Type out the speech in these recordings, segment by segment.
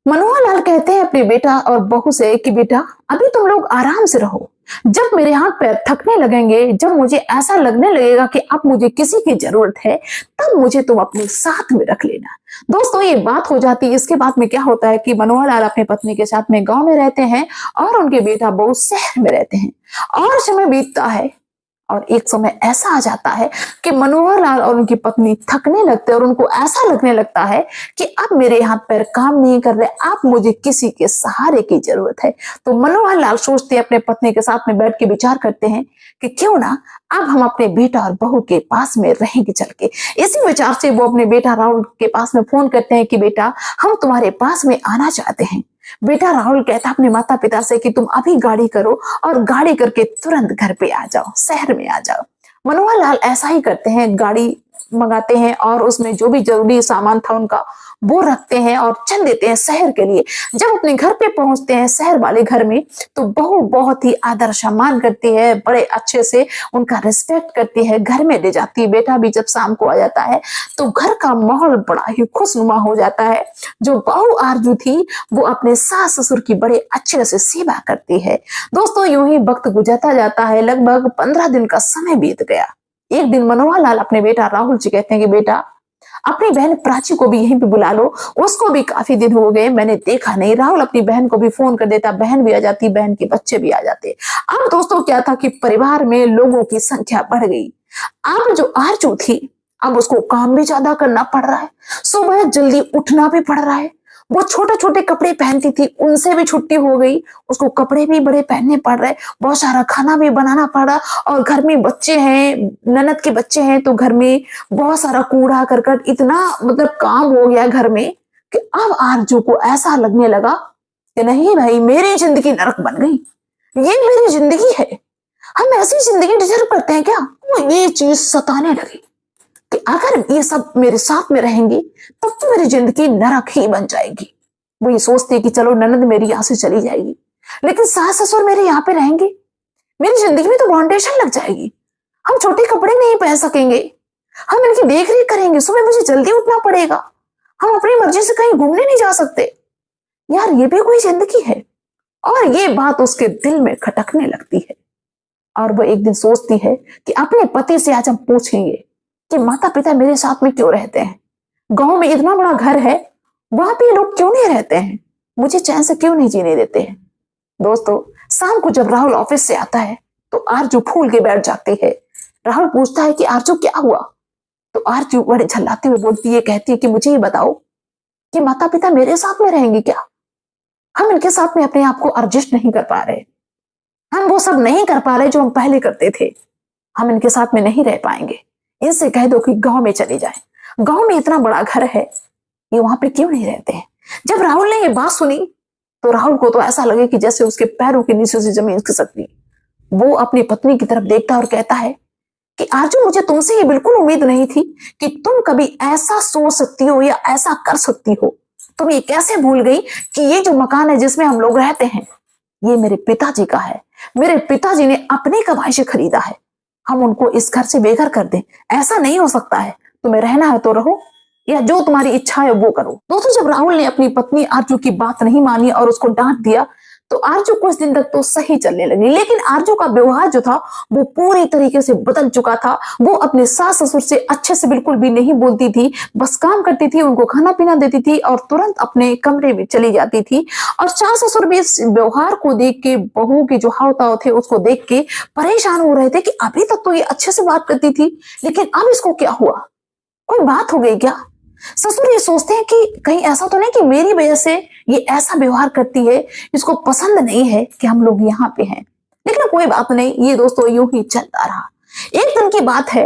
मनोहर लाल कहते हैं अपने बेटा और बहू से कि बेटा अभी तुम लोग आराम से रहो। जब मेरे हाथ पैर थकने लगेंगे, जब मुझे ऐसा लगने लगेगा कि अब मुझे किसी की जरूरत है, तब मुझे तुम अपने साथ में रख लेना। दोस्तों ये बात हो जाती है। इसके बाद में क्या होता है कि मनोहर लाल अपनी पत्नी के साथ में गांव में रहते हैं और उनके बेटा बहू शहर में रहते हैं। और समय बीतता है और एक समय ऐसा आ जाता है कि मनोहर लाल और उनकी पत्नी थकने लगते हैं और उनको ऐसा लगने लगता है कि अब मेरे हाथ पैर काम नहीं कर रहे, अब मुझे किसी के सहारे की जरूरत है। तो मनोहर लाल सोचते हैं, अपने पत्नी के साथ में बैठ के विचार करते हैं कि क्यों ना अब हम अपने बेटा और बहू के पास में रहेंगे चल के। इसी विचार से वो अपने बेटा राहुल के पास में फोन करते हैं कि बेटा हम तुम्हारे पास में आना चाहते हैं। बेटा राहुल कहता अपने माता पिता से कि तुम अभी गाड़ी करो और गाड़ी करके तुरंत घर पे आ जाओ, शहर में आ जाओ। मनोहर लाल ऐसा ही करते हैं, गाड़ी मंगाते हैं और उसमें जो भी जरूरी सामान था उनका वो रखते हैं और चल देते हैं शहर के लिए। जब अपने घर पे पहुंचते हैं, शहर वाले घर में, तो बहू बहुत ही आदर सम्मान करती है, बड़े अच्छे से उनका रिस्पेक्ट करती है, घर में ले जाती है। बेटा भी जब शाम को आ जाता है तो घर का माहौल बड़ा ही खुशनुमा हो जाता है। जो बहू आरजू थी वो अपने सास ससुर की बड़े अच्छे से सेवा करती है। दोस्तों यूं ही वक्त गुजरता जाता है। लगभग 15 दिन का समय बीत गया। एक दिन मनोहर लाल अपने बेटा राहुल जी कहते हैं कि बेटा अपनी बहन प्राची को भी यहीं पे बुला लो, उसको भी काफी दिन हो गए मैंने देखा नहीं। राहुल अपनी बहन को भी फोन कर देता, बहन भी आ जाती, बहन के बच्चे भी आ जाते। अब दोस्तों क्या था कि परिवार में लोगों की संख्या बढ़ गई। अब जो आरजू थी, अब उसको काम भी ज्यादा करना पड़ रहा है, सुबह जल्दी उठना भी पड़ रहा है। वो छोटे छोटे कपड़े पहनती थी, उनसे भी छुट्टी हो गई, उसको कपड़े भी बड़े पहनने पड़ रहे, बहुत सारा खाना भी बनाना पड़ा। और घर में बच्चे हैं, ननद के बच्चे हैं, तो घर में बहुत सारा कूड़ा करकट, इतना मतलब काम हो गया घर में कि अब आरजू को ऐसा लगने लगा कि नहीं भाई मेरी जिंदगी नरक बन गई, ये मेरी जिंदगी है, हम ऐसी जिंदगी डिजर्व करते हैं क्या। वो ये चीज सताने लगी कि अगर ये सब मेरे साथ में रहेंगी तब तो मेरी जिंदगी नरक ही बन जाएगी। वो ये सोचते कि चलो ननद मेरी यहाँ से चली जाएगी, लेकिन सास ससुर मेरे यहाँ पे रहेंगे, मेरी जिंदगी में तो बाउंडेशन लग जाएगी, हम छोटे कपड़े नहीं पहन सकेंगे, हम इनकी देख रेख करेंगे, सुबह मुझे जल्दी उठना पड़ेगा, हम अपनी मर्जी से कहीं घूमने नहीं जा सकते, यार ये भी कोई जिंदगी है। और ये बात उसके दिल में खटकने लगती है और वो एक दिन सोचती है कि अपने पति से आज हम पूछेंगे कि माता पिता मेरे साथ में क्यों रहते हैं, गांव में इतना बड़ा घर है, वहां पे लोग क्यों नहीं रहते हैं, मुझे चैन से क्यों नहीं जीने देते हैं। दोस्तों शाम को जब राहुल ऑफिस से आता है तो आरजू फूल के बैठ जाती है। राहुल पूछता है कि आरजू क्या हुआ, तो आरजू बड़े झल्लाते हुए बोलती है, कहती है कि मुझे ये बताओ कि माता पिता मेरे साथ में रहेंगे क्या, हम इनके साथ में अपने आप को एडजस्ट नहीं कर पा रहे, हम वो सब नहीं कर पा रहे जो हम पहले करते थे, हम इनके साथ में नहीं रह पाएंगे, इनसे कह दो कि गांव में चले जाएं, गांव में इतना बड़ा घर है, ये वहां पे क्यों नहीं रहते हैं। जब राहुल ने ये बात सुनी तो राहुल को तो ऐसा लगे कि जैसे उसके पैरों के नीचे से जमीन खिसक गई। वो अपनी पत्नी की तरफ देखता है और कहता है कि आरजू मुझे तुमसे ये बिल्कुल उम्मीद नहीं थी कि तुम कभी ऐसा सोच सकती हो या ऐसा कर सकती हो। तुम ये कैसे भूल गई कि ये जो मकान है जिसमें हम लोग रहते हैं ये मेरे पिताजी का है, मेरे पिताजी ने अपनी कमाई से खरीदा है, हम उनको इस घर से बेघर कर दें, ऐसा नहीं हो सकता है, तुम्हें रहना है तो रहो या जो तुम्हारी इच्छा है वो करो। दोस्तों जब राहुल ने अपनी पत्नी आरजू की बात नहीं मानी और उसको डांट दिया तो आरजू कुछ दिन तक तो सही चलने लगी, लेकिन आरजू का व्यवहार जो था वो पूरी तरीके से बदल चुका था। वो अपने सास ससुर से अच्छे से बिल्कुल भी नहीं बोलती थी, बस काम करती थी, उनको खाना पीना देती थी और तुरंत अपने कमरे में चली जाती थी। और सास ससुर भी इस व्यवहार को देख के, बहू के जो हाव भाव थे उसको देख के परेशान हो रहे थे कि अभी तक तो ये अच्छे से बात करती थी, लेकिन अब इसको क्या हुआ, कोई बात हो गई क्या। ससुर ये सोचते हैं कि कहीं ऐसा तो नहीं कि मेरी वजह से ये ऐसा व्यवहार करती है, इसको पसंद नहीं है कि हम लोग यहाँ पे हैं, लेकिन कोई बात नहीं, ये दोस्तों यूं ही चलता रहा। एक दिन की बात है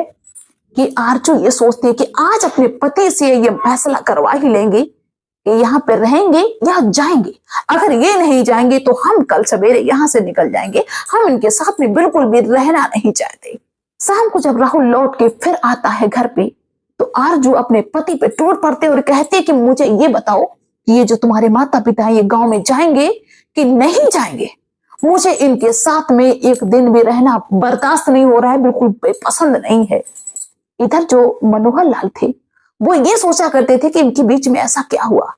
कि आरजू ये सोचते हैं कि आज अपने पति से ये फैसला करवा ही लेंगे कि यहाँ पे रहेंगे या जाएंगे। अगर ये नहीं जाएंगे तो हम कल सवेरे यहाँ से निकल जाएंगे, हम इनके साथ में बिल्कुल भी रहना नहीं चाहते। शाम को जब राहुल लौट के फिर आता है घर पे तो आरजू अपने पति पे टूट पड़ते और कहते कि मुझे ये बताओ कि ये जो तुम्हारे माता पिता हैं ये गांव में जाएंगे कि नहीं जाएंगे, मुझे इनके साथ में एक दिन भी रहना बर्दाश्त नहीं हो रहा है, बिल्कुल पसंद नहीं है। इधर जो मनोहर लाल थे वो ये सोचा करते थे कि इनके बीच में ऐसा क्या हुआ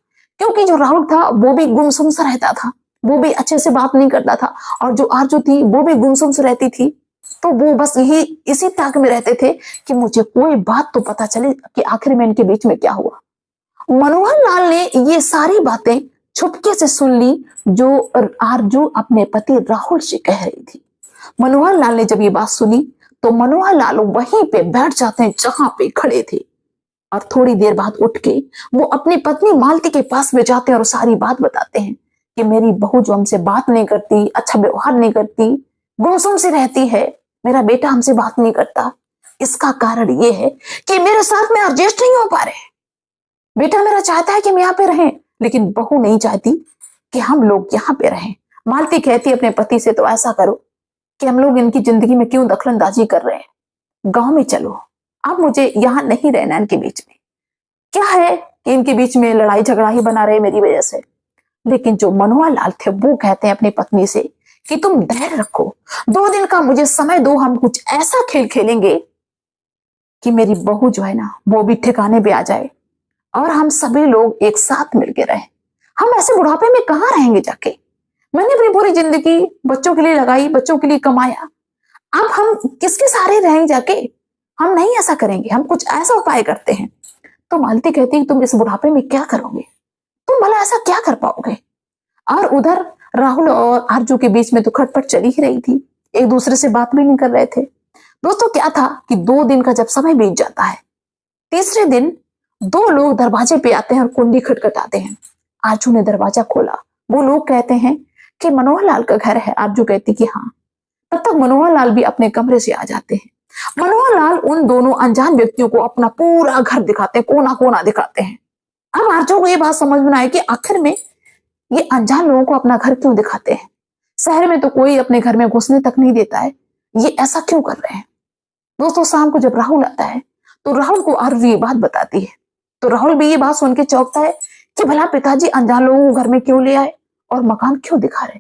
क्योंकि जो राहुल था वो भी गुमसुम सा रहता था, वो भी अच्छे से बात नहीं करता था, और जो आरजू थी वो भी गुमसुम से रहती थी। तो वो बस यही इसी ताक में रहते थे कि मुझे कोई बात तो पता चले कि आखिर में इनके बीच में क्या हुआ। मनोहर लाल ने ये सारी बातें छुपके से सुन ली जो आरजू अपने पति राहुल से कह रही थी। मनोहर लाल ने जब ये बात सुनी तो मनोहर लाल वहीं पे बैठ जाते हैं जहां पे खड़े थे, और थोड़ी देर बाद उठ के वो अपनी पत्नी मालती के पास में जाते हैं और सारी बात बताते हैं कि मेरी बहू जो हमसे बात नहीं करती, अच्छा व्यवहार नहीं करती, गुमसुम से रहती है, मेरा बेटा हमसे बात नहीं करता, इसका कारण ये है कि मेरे साथ में एडजस्ट नहीं हो पा रहे। बेटा मेरा चाहता है कि हम यहाँ पे रहें, लेकिन बहू नहीं चाहती कि हम लोग यहाँ पे रहें। मालती कहती अपने पति से, तो ऐसा करो कि हम लोग इनकी जिंदगी में क्यों दखलंदाजी कर रहे हैं, गांव में चलो, अब मुझे यहाँ नहीं रहना इनके बीच में। क्या है कि इनके बीच में लड़ाई झगड़ा ही बना रहे मेरी वजह से। लेकिन जो मनोहर लाल थे वो कहते हैं अपनी पत्नी से कि तुम धैर्य रखो, 2 दिन का मुझे समय दो, हम कुछ ऐसा खेल खेलेंगे कि मेरी बहू जो है ना वो भी ठिकाने पे आ जाए और हम सभी लोग एक साथ मिलके रहे। हम ऐसे बुढ़ापे में कहाँ रहेंगे जाके। मैंने अपनी पूरी जिंदगी बच्चों के लिए लगाई, बच्चों के लिए कमाया, अब हम किसके सहारे रहेंगे जाके। हम नहीं ऐसा करेंगे, हम कुछ ऐसा उपाय करते हैं। तो मालती कहती है तुम इस बुढ़ापे में क्या करोगे, तुम भला ऐसा क्या कर पाओगे। और उधर राहुल और आरजू के बीच में तो खटपट चली ही रही थी, एक दूसरे से बात भी नहीं कर रहे थे। दोस्तों क्या था कि 2 दिन का जब समय बीत जाता है, तीसरे दिन 2 लोग दरवाजे पे आते हैं और कुंडी खटखटाते हैं। आरजू ने दरवाजा खोला, वो लोग कहते हैं कि मनोहर लाल का घर है। आरजू कहती कि हाँ। तब तक मनोहर लाल भी अपने कमरे से आ जाते हैं। मनोहर लाल उन दोनों अनजान व्यक्तियों को अपना पूरा घर दिखाते हैं, कोना कोना दिखाते हैं। अब आरजू को ये बात समझ में आई कि आखिर में ये अनजान लोगों को अपना घर क्यों दिखाते हैं। शहर में तो कोई अपने घर में घुसने तक नहीं देता है, ये ऐसा क्यों कर रहे हैं। दोस्तों शाम को जब राहुल आता है तो राहुल को आरजू ये बात बताती है, तो राहुल भी ये बात सुन के चौंकता है कि भला पिताजी अनजान लोगों को घर में क्यों ले आए और मकान क्यों दिखा रहे।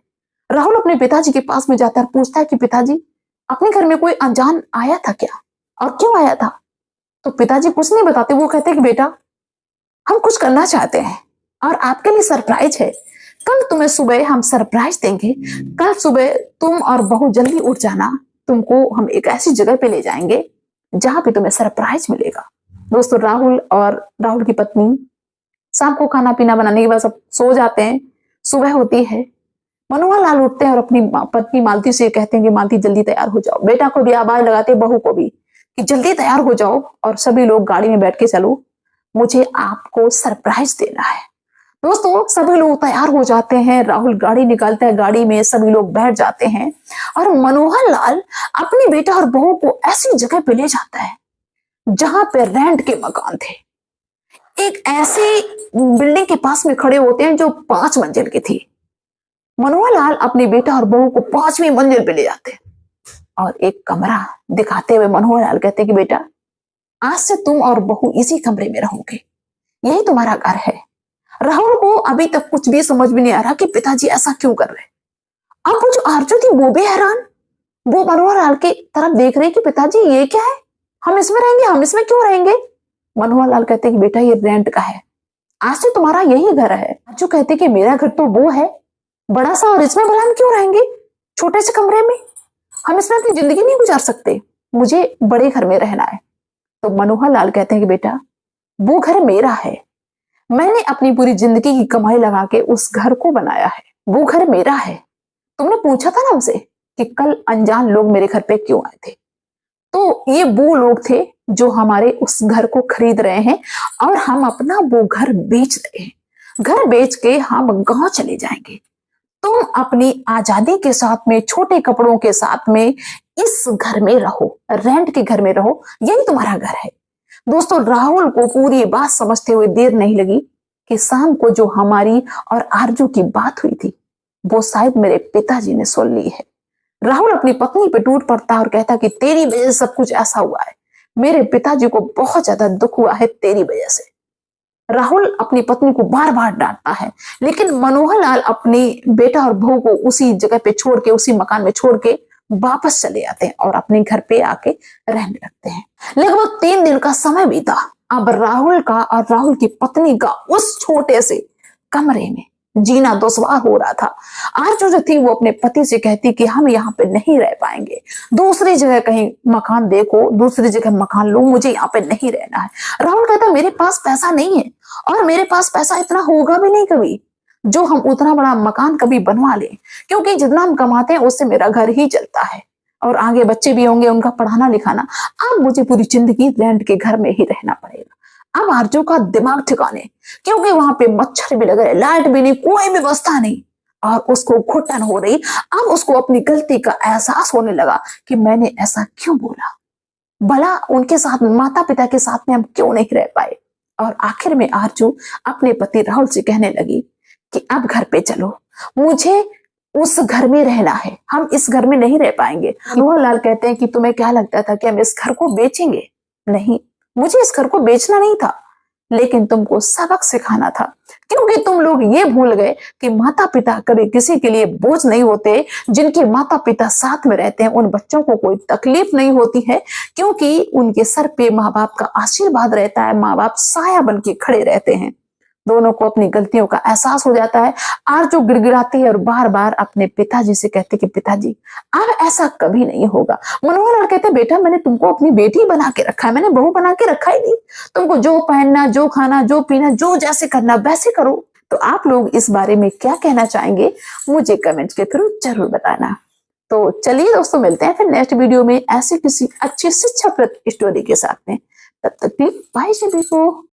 राहुल अपने पिताजी के पास में जाता है, पूछता है कि पिताजी अपने घर में कोई अनजान आया था क्या और क्यों आया था। तो पिताजी कुछ नहीं बताते, वो कहते कि बेटा हम कुछ करना चाहते हैं और आपके लिए सरप्राइज है, कल तुम्हें सुबह हम सरप्राइज देंगे। कल सुबह तुम और बहू जल्दी उठ जाना, तुमको हम एक ऐसी जगह पे ले जाएंगे जहां पे तुम्हें सरप्राइज मिलेगा। दोस्तों राहुल और राहुल की पत्नी शाम को खाना पीना बनाने के बाद सब सो जाते हैं। सुबह होती है, मनोहर लाल उठते हैं और अपनी पत्नी मालती से कहते हैं कि मालती जल्दी तैयार हो जाओ। बेटा को भी आवाज लगाते, बहू को भी, कि जल्दी तैयार हो जाओ और सभी लोग गाड़ी में बैठ के चलो, मुझे आपको सरप्राइज देना है। दोस्तों सभी लोग तैयार हो जाते हैं, राहुल गाड़ी निकालता है, गाड़ी में सभी लोग बैठ जाते हैं और मनोहर लाल अपने बेटा और बहू को ऐसी जगह पे ले जाता है जहां पे रेंट के मकान थे। एक ऐसी बिल्डिंग के पास में खड़े होते हैं जो 5 मंजिल की थी। मनोहर लाल अपने बेटा और बहू को 5वीं मंजिल पे ले जाते हैं और एक कमरा दिखाते हुए मनोहर लाल कहते हैं कि बेटा आज से तुम और बहू इसी कमरे में रहोगे, यही तुम्हारा घर है। राहुल को अभी तक कुछ भी समझ में नहीं आ रहा कि पिताजी ऐसा क्यों कर रहे। अब वो जो आरजू थी वो भी हैरान, वो मनोहर लाल की तरफ देख रहे कि पिताजी ये क्या है, हम इसमें रहेंगे, हम इसमें क्यों रहेंगे। मनोहर लाल कहते कि बेटा ये रेंट का है, आज से तुम्हारा यही घर है। आरजू कहते कि मेरा घर तो वो है बड़ा सा, और इसमें भला हम क्यों रहेंगे, छोटे से कमरे में, हम इसमें अपनी जिंदगी नहीं गुजार सकते, मुझे बड़े घर में रहना है। तो मनोहर लाल कहते हैं कि बेटा वो घर मेरा है, मैंने अपनी पूरी जिंदगी की कमाई लगा के उस घर को बनाया है, वो घर मेरा है। तुमने पूछा था ना हमसे कि कल अनजान लोग मेरे घर पे क्यों आए थे, तो ये वो लोग थे जो हमारे उस घर को खरीद रहे हैं और हम अपना वो घर बेच रहे हैं। घर बेच के हम गांव चले जाएंगे, तुम अपनी आजादी के साथ में, छोटे कपड़ों के साथ में इस घर में रहो, रेंट के घर में रहो, यही तुम्हारा घर है। दोस्तों राहुल को पूरी बात समझते हुए देर नहीं लगी कि शाम को जो हमारी और आरजू की बात हुई थी वो शायद मेरे पिताजी ने सुन ली है। राहुल अपनी पत्नी पे टूट पड़ता और कहता कि तेरी वजह से सब कुछ ऐसा हुआ है, मेरे पिताजी को बहुत ज्यादा दुख हुआ है तेरी वजह से। राहुल अपनी पत्नी को बार बार डांटता है, लेकिन मनोहर लाल अपने बेटा और बहू को उसी जगह पे छोड़ के, उसी मकान में छोड़ के वापस चले आते हैं और अपने घर पे आके रहने लगते हैं। लगभग 3 दिन का समय बीता। अब राहुल का और राहुल की पत्नी का उस छोटे से कमरे में जीना दुश्वार हो रहा था। आरजू जो थी वो अपने पति से कहती कि हम यहाँ पे नहीं रह पाएंगे, दूसरी जगह कहीं मकान देखो, दूसरी जगह मकान लो, मुझे यहाँ पे नहीं रहना है। राहुल कहता मेरे पास पैसा नहीं है और मेरे पास पैसा इतना होगा भी नहीं कभी जो हम उतना बड़ा मकान कभी बनवा लें, क्योंकि जितना हम कमाते हैं उससे मेरा घर ही चलता है और आगे बच्चे भी होंगे, उनका पढ़ाना लिखाना। अब मुझे पूरी जिंदगी रेंट के घर में ही रहना पड़ेगा। अब आरजू का दिमाग ठिकाने, क्योंकि वहां पे मच्छर भी लग रहे, लाइट भी नहीं, कोई व्यवस्था नहीं और उसको घुटन हो रही। अब उसको अपनी गलती का एहसास होने लगा कि मैंने ऐसा क्यों बोला, भला उनके साथ, माता पिता के साथ में हम क्यों नहीं रह पाए। और आखिर में आरजू अपने पति राहुल से कहने लगी कि अब घर पे चलो, मुझे उस घर में रहना है, हम इस घर में नहीं रह पाएंगे। मनोहर कहते हैं कि तुम्हें क्या लगता था कि हम इस घर को बेचेंगे? नहीं, मुझे इस घर को बेचना नहीं था, लेकिन तुमको सबक सिखाना था, क्योंकि तुम लोग ये भूल गए कि माता पिता कभी किसी के लिए बोझ नहीं होते। जिनके माता पिता साथ में रहते हैं उन बच्चों को कोई तकलीफ नहीं होती है, क्योंकि उनके सर पे माँ बाप का आशीर्वाद रहता है, माँ बाप साया बन के खड़े रहते हैं। दोनों को अपनी गलतियों का एहसास हो जाता है। आरजू गिड़गिड़ाती है और बार बार अपने पिताजी से कहती कि पिताजी अब ऐसा कभी नहीं होगा। मनोहर कहते बेटा मैंने तुमको अपनी बेटी बना के रखा है, मैंने बहू बना के रखा ही नहीं। तुमको जो पहनना, जो खाना, जो पीना, जो जैसे करना वैसे करो। तो आप लोग इस बारे में क्या कहना चाहेंगे मुझे कमेंट के थ्रू जरूर बताना। तो चलिए दोस्तों, मिलते हैं फिर नेक्स्ट वीडियो में ऐसी किसी अच्छी शिक्षाप्रद स्टोरी के साथ में। तब तक बाय सभी को।